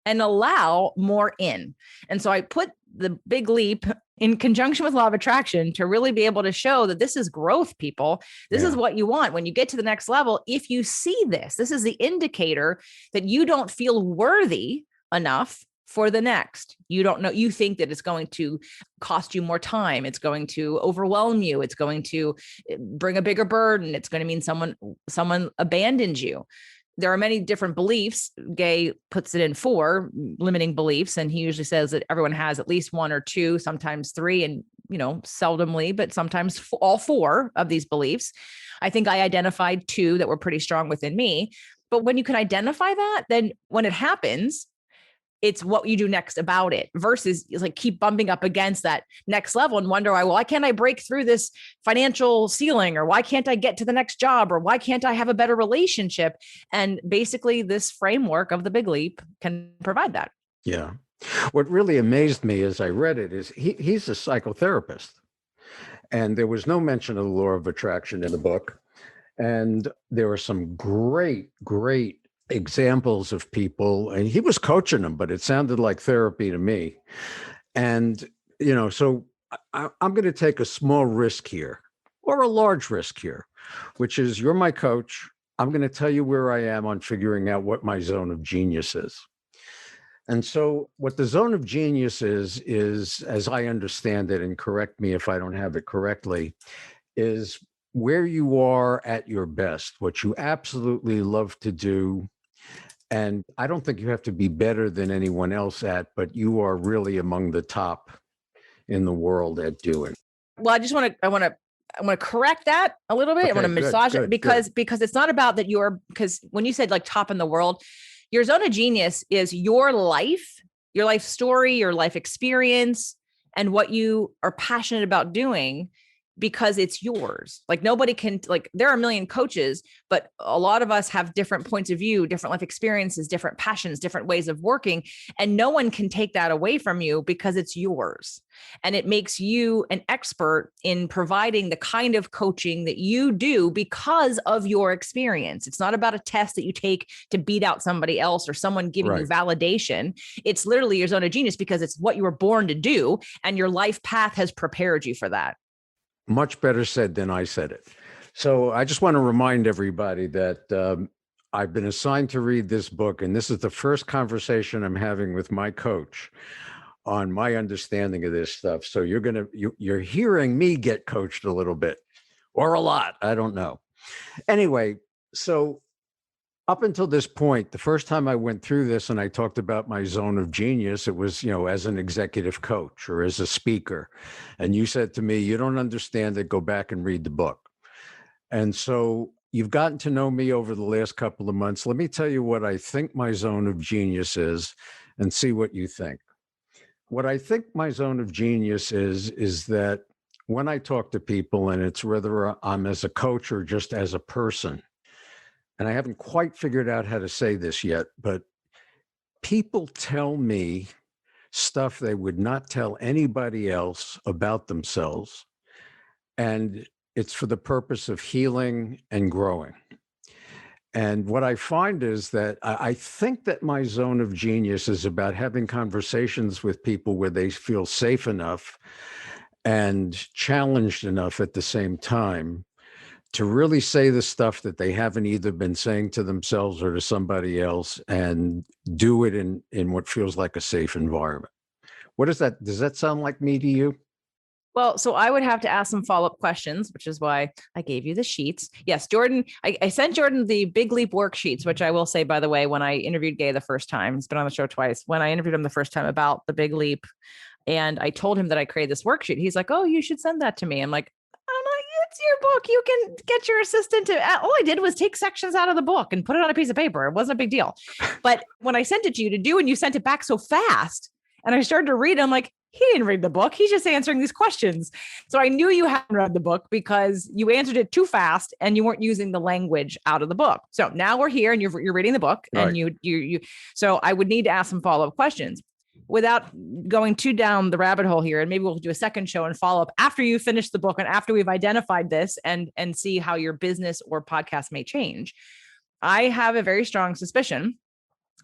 and allow more in. And so I put The Big Leap in conjunction with law of attraction to really be able to show that this is growth, people. This is what you want. When you get to the next level, if you see this, this is the indicator that you don't feel worthy enough for the next. You don't know, you think that it's going to cost you more time. It's going to overwhelm you. It's going to bring a bigger burden. It's going to mean someone abandons you. There are many different beliefs. Gay puts it in 4 limiting beliefs. And he usually says that everyone has at least 1 or 2, sometimes 3, and, seldomly, but sometimes all 4 of these beliefs. I think I identified 2 that were pretty strong within me. But when you can identify that, then when it happens, it's what you do next about it versus like keep bumping up against that next level and wonder why can't I break through this financial ceiling, or why can't I get to the next job, or why can't I have a better relationship? And basically this framework of The Big Leap can provide that. Yeah. What really amazed me as I read it is he's a psychotherapist, and there was no mention of the law of attraction in the book. And there were some great examples of people, and he was coaching them, but it sounded like therapy to me. And, so I'm going to take a small risk here, or a large risk here, which is you're my coach. I'm going to tell you where I am on figuring out what my zone of genius is. And so what the zone of genius is, as I understand it, and correct me if I don't have it correctly, is where you are at your best, what you absolutely love to do. And I don't think you have to be better than anyone else at, but you are really among the top in the world at doing. Well, I want to correct that a little bit. Okay, I want to massage it because it's not about that because when you said like top in the world, your zone of genius is your life story, your life experience, and what you are passionate about doing, because it's yours. Like nobody can, like there are a million coaches, but a lot of us have different points of view, different life experiences, different passions, different ways of working. And no one can take that away from you because it's yours. And it makes you an expert in providing the kind of coaching that you do because of your experience. It's not about a test that you take to beat out somebody else or someone giving you validation. It's literally your zone of genius because it's what you were born to do. And your life path has prepared you for that. Much better said than I said it. So I just want to remind everybody that I've been assigned to read this book, and this is the first conversation I'm having with my coach on my understanding of this stuff. So you're hearing me get coached a little bit, or a lot. I don't know. Anyway, so up until this point, the first time I went through this and I talked about my zone of genius, it was, as an executive coach or as a speaker. And you said to me, you don't understand it, go back and read the book. And so you've gotten to know me over the last couple of months. Let me tell you what I think my zone of genius is and see what you think. What I think my zone of genius is that when I talk to people, and it's whether I'm as a coach or just as a person, and I haven't quite figured out how to say this yet, but people tell me stuff they would not tell anybody else about themselves. And it's for the purpose of healing and growing. And what I find is that I think that my zone of genius is about having conversations with people where they feel safe enough and challenged enough at the same time to really say the stuff that they haven't either been saying to themselves or to somebody else, and do it in what feels like a safe environment. What is that? Does that sound like me to you? Well, so I would have to ask some follow-up questions, which is why I gave you the sheets. Yes, Jordan, I sent Jordan the Big Leap worksheets, which I will say, by the way, when I interviewed Gay the first time, he's been on the show twice. When I interviewed him the first time about the Big Leap, and I told him that I created this worksheet, he's like, "Oh, you should send that to me." I'm like, it's your book. You can get your assistant to, all I did was take sections out of the book and put it on a piece of paper. It wasn't a big deal. But when I sent it to you to do, and you sent it back so fast, and I started to read, I'm like, he didn't read the book. He's just answering these questions. So I knew you hadn't read the book because you answered it too fast and you weren't using the language out of the book. So now we're here and you're reading the book, and you. So I would need to ask some follow-up questions without going too down the rabbit hole here. And maybe we'll do a second show and follow up after you finish the book and after we've identified this and see how your business or podcast may change. I have a very strong suspicion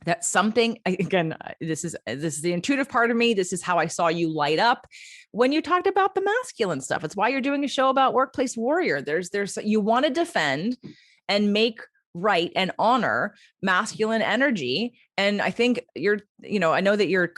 that something, again, this is the intuitive part of me. This is how I saw you light up when you talked about the masculine stuff. It's why you're doing a show about workplace warrior. There's you want to defend and make right and honor masculine energy. And I think I know that your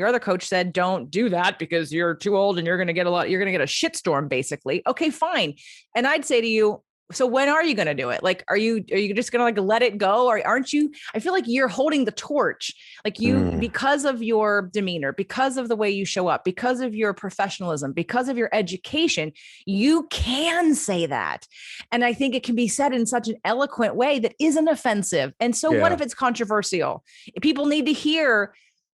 other coach said, don't do that because you're too old and you're going to get a shitstorm basically. Okay, fine. And I'd say to you, so when are you going to do it? Like, are you just going to let it go? Or aren't you? I feel like you're holding the torch, because of your demeanor, because of the way you show up, because of your professionalism, because of your education, you can say that. And I think it can be said in such an eloquent way that isn't offensive. And so what if it's controversial? People need to hear,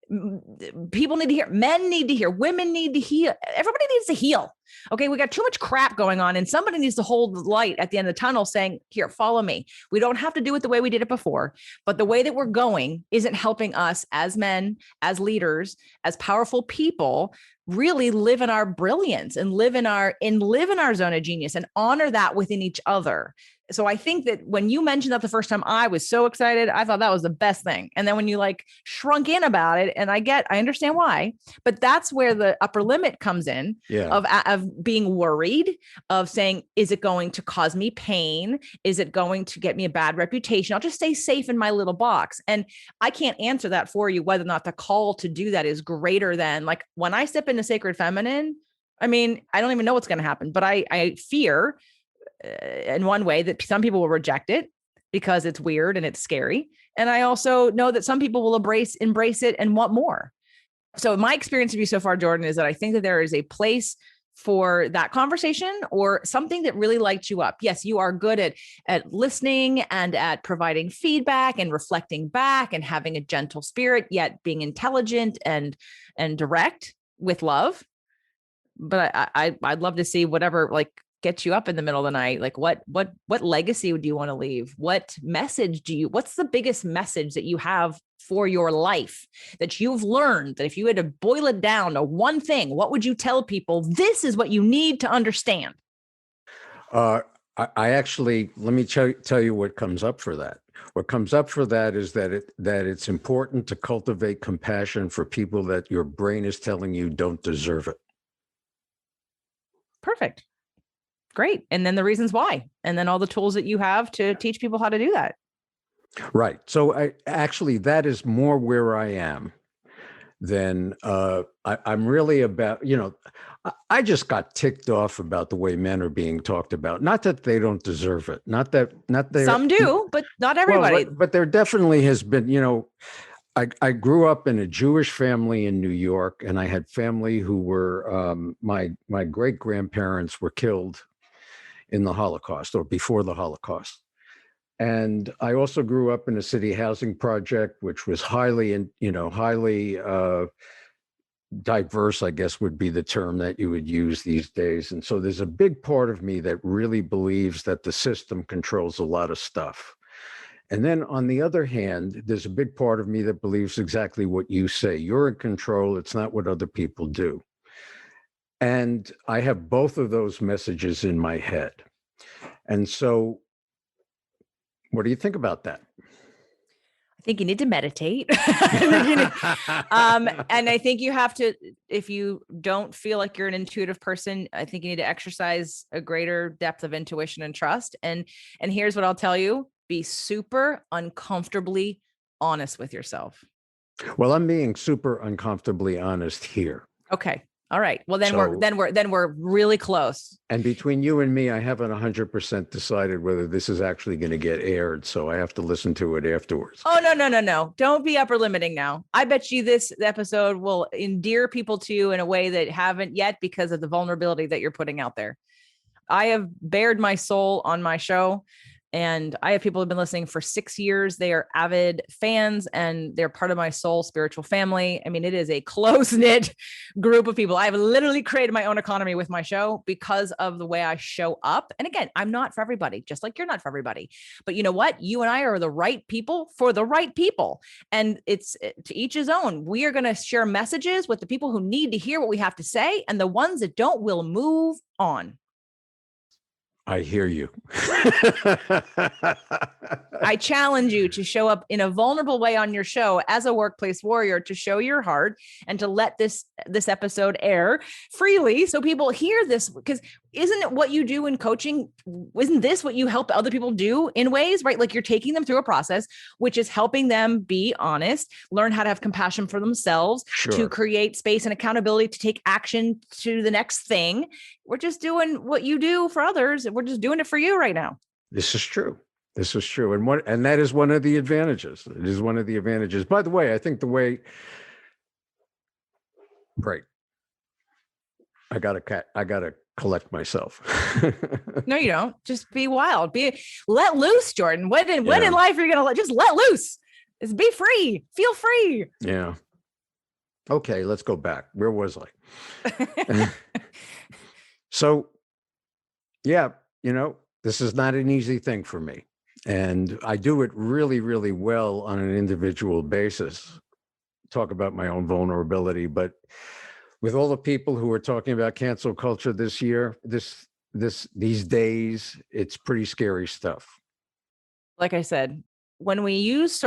men need to hear, women need to heal. Everybody needs to heal. Okay. We got too much crap going on, and somebody needs to hold the light at the end of the tunnel saying, here, follow me. We don't have to do it the way we did it before, but the way that we're going isn't helping us as men, as leaders, as powerful people really live in our brilliance and live in our zone of genius and honor that within each other. So I think that when you mentioned that the first time, I was so excited. I thought that was the best thing. And then when you shrunk in about it, and I understand why, but that's where the upper limit comes in of being worried, of saying, is it going to cause me pain? Is it going to get me a bad reputation? I'll just stay safe in my little box. And I can't answer that for you, whether or not the call to do that is greater than when I step into sacred feminine. I mean, I don't even know what's going to happen, but I fear in one way that some people will reject it because it's weird and it's scary. And I also know that some people will embrace it and want more. So my experience of you so far, Jordan, is that I think that there is a place for that conversation or something that really lights you up. Yes, you are good at listening and at providing feedback and reflecting back and having a gentle spirit, yet being intelligent and direct with love. But I'd love to see whatever gets you up in the middle of the night. What legacy do you want to leave? What's the biggest message that you have for your life that you've learned, that if you had to boil it down to one thing, what would you tell people? This is what you need to understand. I actually, let me tell you what comes up for that. What comes up for that is that it's important to cultivate compassion for people that your brain is telling you don't deserve it. Perfect. Great. And then the reasons why, and then all the tools that you have to teach people how to do that. Right. So that is more where I am than I'm really about, I just got ticked off about the way men are being talked about. Not that they don't deserve it. Not that some do, but not everybody. Well, but there definitely has been, I grew up in a Jewish family in New York, and I had family who were, my great grandparents were killed in the Holocaust or before the Holocaust. And I also grew up in a city housing project, which was highly diverse, I guess would be the term that you would use these days. And so there's a big part of me that really believes that the system controls a lot of stuff. And then on the other hand, there's a big part of me that believes exactly what you say. You're in control. It's not what other people do. And I have both of those messages in my head. And so what do you think about that? I think you need to meditate. And I think you have to, if you don't feel like you're an intuitive person, I think you need to exercise a greater depth of intuition and trust. And here's what I'll tell you, be super uncomfortably honest with yourself. Well, I'm being super uncomfortably honest here. Okay. All right. Well, then So- we're really close. And between you and me, I haven't 100% decided whether this is actually going to get aired. So I have to listen to it afterwards. Oh, no. Don't be upper limiting now. I bet you this episode will endear people to you in a way that haven't yet because of the vulnerability that you're putting out there. I have bared my soul on my show, and I have people who've been listening for 6 years. They are avid fans and they're part of my soul spiritual family. I mean, it is a close-knit group of people. I've literally created my own economy with my show because of the way I show up. And again, I'm not for everybody, just like you're not for everybody. But you know what? You and I are the right people for the right people. And it's to each his own. We are going to share messages with the people who need to hear what we have to say. And the ones that don't will move on. I hear you. I challenge you to show up in a vulnerable way on your show as a workplace warrior, to show your heart and to let this episode air freely so people hear this, because isn't it what you do in coaching? Isn't this what you help other people do in ways, right? Like you're taking them through a process, which is helping them be honest, learn how to have compassion for themselves, to create space and accountability to take action to the next thing. We're just doing what you do for others. We're just doing it for you right now. This is true. This is true. And that is one of the advantages. It is one of the advantages. By the way, I think great. I gotta collect myself. No, you don't. Just be wild. Let loose, Jordan. When in life are you gonna just let loose? Just be free. Feel free. Yeah. Okay, let's go back. Where was I? So, yeah, this is not an easy thing for me. And I do it really, really well on an individual basis. Talk about my own vulnerability. But with all the people who are talking about cancel culture this year, these days, it's pretty scary stuff. Like I said, when we use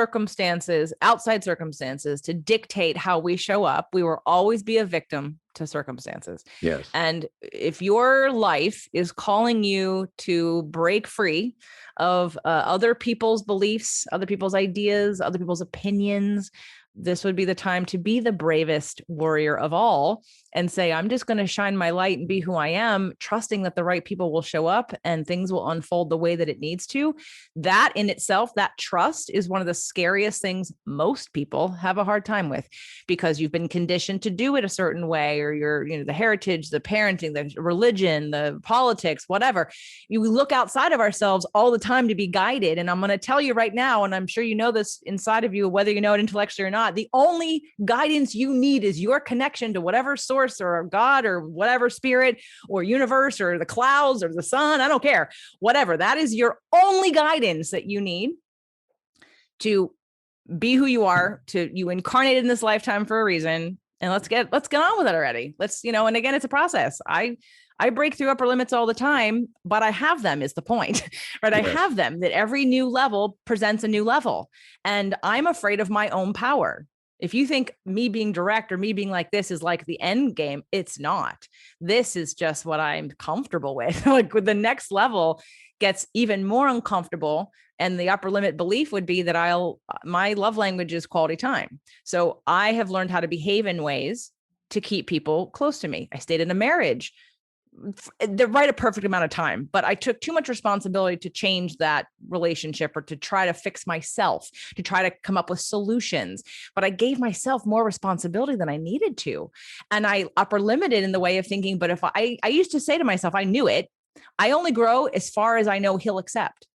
outside circumstances to dictate how we show up, we will always be a victim to circumstances. Yes. And if your life is calling you to break free of other people's beliefs, other people's ideas, other people's opinions, this would be the time to be the bravest warrior of all and say, I'm just going to shine my light and be who I am, trusting that the right people will show up and things will unfold the way that it needs to. That in itself, that trust is one of the scariest things most people have a hard time with, because you've been conditioned to do it a certain way, or the heritage, the parenting, the religion, the politics, whatever. We look outside of ourselves all the time to be guided. And I'm going to tell you right now, and I'm sure you know this inside of you, whether you know it intellectually or not, the only guidance you need is your connection to whatever source or God or whatever spirit or universe or the clouds or the sun. I don't care. Whatever. That is your only guidance that you need to be who you are, you incarnated in this lifetime for a reason. And let's get on with it already. And again, it's a process. I break through upper limits all the time, but I have them is the point, right? Yes. I have them, that every new level presents a new level, and I'm afraid of my own power. If you think me being direct or me being like this is like the end game, it's not. This is just what I'm comfortable with. Like with the next level gets even more uncomfortable. And the upper limit belief would be that my love language is quality time. So I have learned how to behave in ways to keep people close to me. I stayed in a marriage the right a perfect amount of time, but I took too much responsibility to change that relationship or to try to fix myself, to try to come up with solutions. But I gave myself more responsibility than I needed to. And I upper limited in the way of thinking. But if I used to say to myself, I knew it, I only grow as far as I know he'll accept.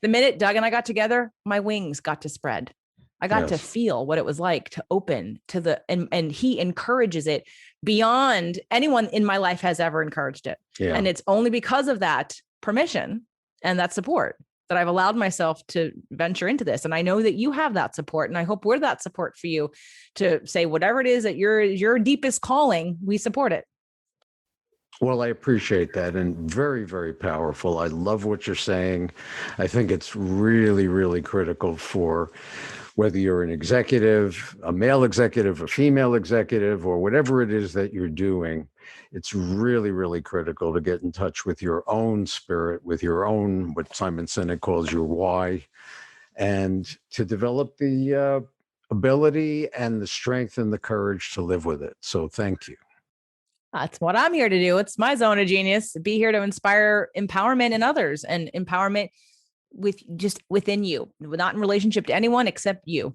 The minute Doug and I got together, my wings got to spread. I got to feel what it was like to open to and he encourages it beyond anyone in my life has ever encouraged it. Yeah. And it's only because of that permission and that support that I've allowed myself to venture into this. And I know that you have that support, and I hope we're that support for you to say whatever it is that your deepest calling, we support it. Well, I appreciate that, and very, very powerful. I love what you're saying. I think it's really, really critical for whether you're an executive, a male executive, a female executive, or whatever it is that you're doing. It's really, really critical to get in touch with your own spirit, with your own, what Simon Sinek calls your why, and to develop the ability and the strength and the courage to live with it. So thank you. That's what I'm here to do. It's my zone of genius. Be here to inspire empowerment in others and empowerment within you, not in relationship to anyone except you.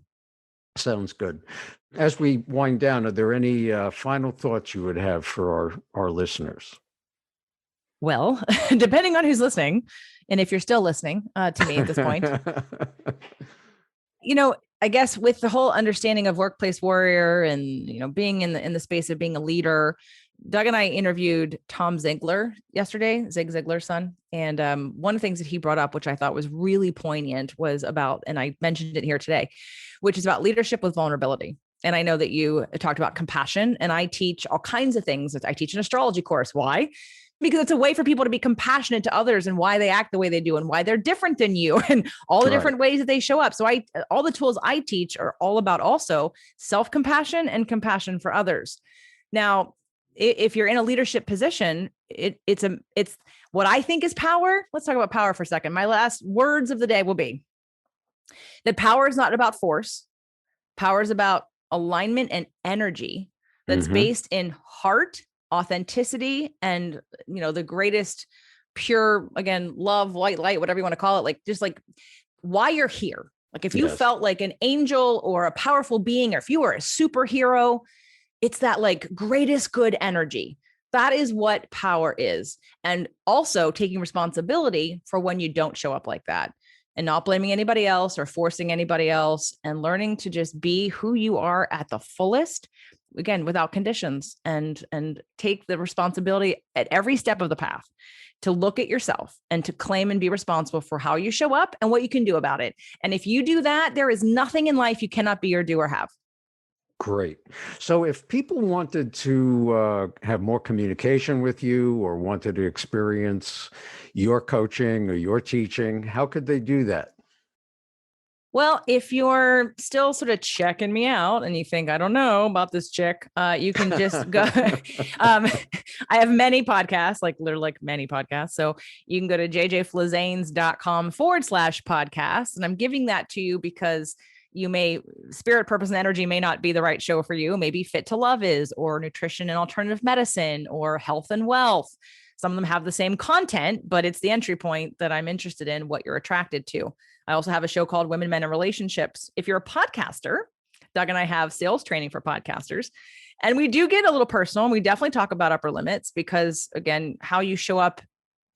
Sounds good. As we wind down, are there any final thoughts you would have for our listeners? Well, depending on who's listening, and if you're still listening to me at this point, I guess with the whole understanding of workplace warrior and, being in the space of being a leader, Doug and I interviewed Tom Ziglar yesterday, Zig Ziglar's son. And one of the things that he brought up, which I thought was really poignant, was about, and I mentioned it here today, which is about leadership with vulnerability. And I know that you talked about compassion, and I teach all kinds of things. I teach an astrology course. Why? Because it's a way for people to be compassionate to others and why they act the way they do and why they're different than you and all the different ways that they show up. So all the tools I teach are all about also self-compassion and compassion for others. Now, if you're in a leadership position, it's what I think is power. Let's talk about power for a second. My last words of the day will be that power is not about force. Power is about alignment and energy that's based in heart, authenticity, and the greatest pure, again, love, white light, whatever you want to call it, like just like why you're here. Like if you felt like an angel or a powerful being, or if you were a superhero, it's that like greatest good energy. That is what power is. And also taking responsibility for when you don't show up like that, and not blaming anybody else or forcing anybody else, and learning to just be who you are at the fullest, again, without conditions, and take the responsibility at every step of the path to look at yourself and to claim and be responsible for how you show up and what you can do about it. And if you do that, there is nothing in life you cannot be or do or have. Great. So if people wanted to have more communication with you or wanted to experience your coaching or your teaching, how could they do that? Well, if you're still sort of checking me out and you think, I don't know about this chick, you can just go. I have many podcasts, literally many podcasts. So you can go to jjflazanes.com/podcast. And I'm giving that to you because spirit, purpose, and energy may not be the right show for you. Maybe Fit to Love is, or nutrition and alternative medicine, or health and wealth. Some of them have the same content, but it's the entry point that I'm interested in, what you're attracted to. I also have a show called Women, Men, and Relationships. If you're a podcaster, Doug and I have sales training for podcasters. And we do get a little personal. And we definitely talk about upper limits because, again, how you show up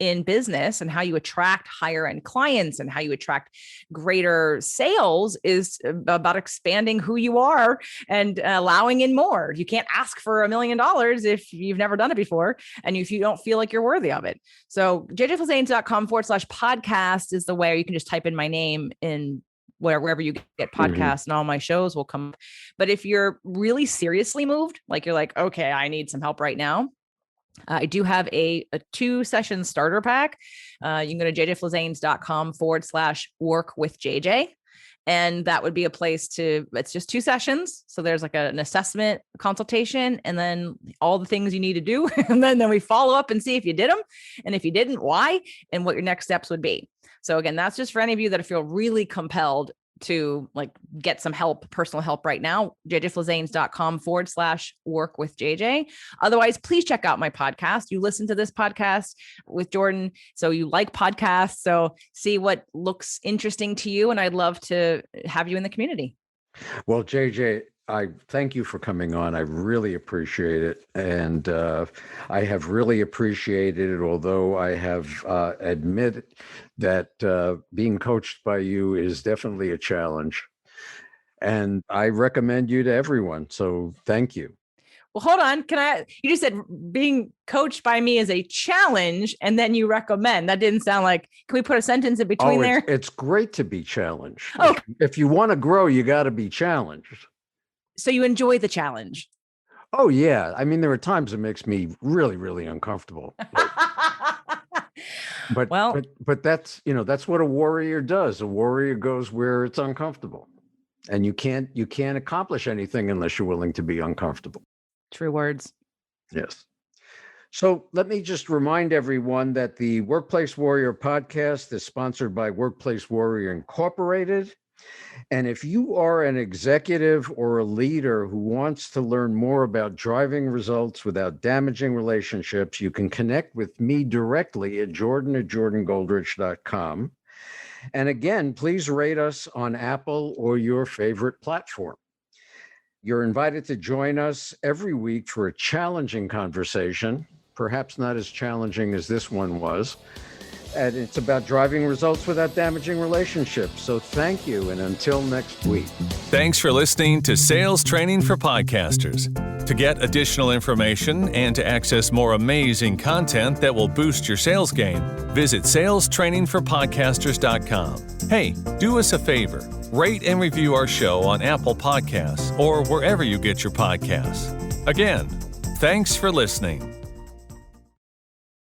in business and how you attract higher end clients and how you attract greater sales is about expanding who you are and allowing in more. You can't ask for $1 million if you've never done it before and if you don't feel like you're worthy of it. So jjflazanes.com/podcast is the way, or you can just type in my name in wherever you get podcasts, and all my shows will come. But if you're really seriously moved, like you're like, okay, I need some help right now, I do have a 2-session starter pack. You can go to jjflazanes.com/work-with-JJ. And that would be a place it's just 2 sessions. So there's like an assessment consultation and then all the things you need to do. And then we follow up and see if you did them. And if you didn't, why, and what your next steps would be. So again, that's just for any of you that feel really compelled to get some help, personal help right now, jjflazanes.com/work-with-JJ. Otherwise, please check out my podcast. You listen to this podcast with Jordan, so you like podcasts. So see what looks interesting to you. And I'd love to have you in the community. Well, JJ, I thank you for coming on. I really appreciate it. And I have really appreciated it, although I have admitted that being coached by you is definitely a challenge. And I recommend you to everyone. So thank you. Well, hold on. You just said being coached by me is a challenge, and then you recommend. That didn't sound like, can we put a sentence in between there? It's great to be challenged. Oh. If you want to grow, you got to be challenged. So you enjoy the challenge? Oh, yeah. I mean, there are times it makes me really, really uncomfortable. But that's, that's what a warrior does. A warrior goes where it's uncomfortable. And you can't accomplish anything unless you're willing to be uncomfortable. True words. Yes. So let me just remind everyone that the Workplace Warrior podcast is sponsored by Workplace Warrior Incorporated. And if you are an executive or a leader who wants to learn more about driving results without damaging relationships, you can connect with me directly at jordan@jordangoldrich.com. And again, please rate us on Apple or your favorite platform. You're invited to join us every week for a challenging conversation, perhaps not as challenging as this one was. And it's about driving results without damaging relationships. So thank you, and until next week. Thanks for listening to Sales Training for Podcasters. To get additional information and to access more amazing content that will boost your sales game, visit salestrainingforpodcasters.com. Hey, do us a favor. Rate and review our show on Apple Podcasts or wherever you get your podcasts. Again, thanks for listening.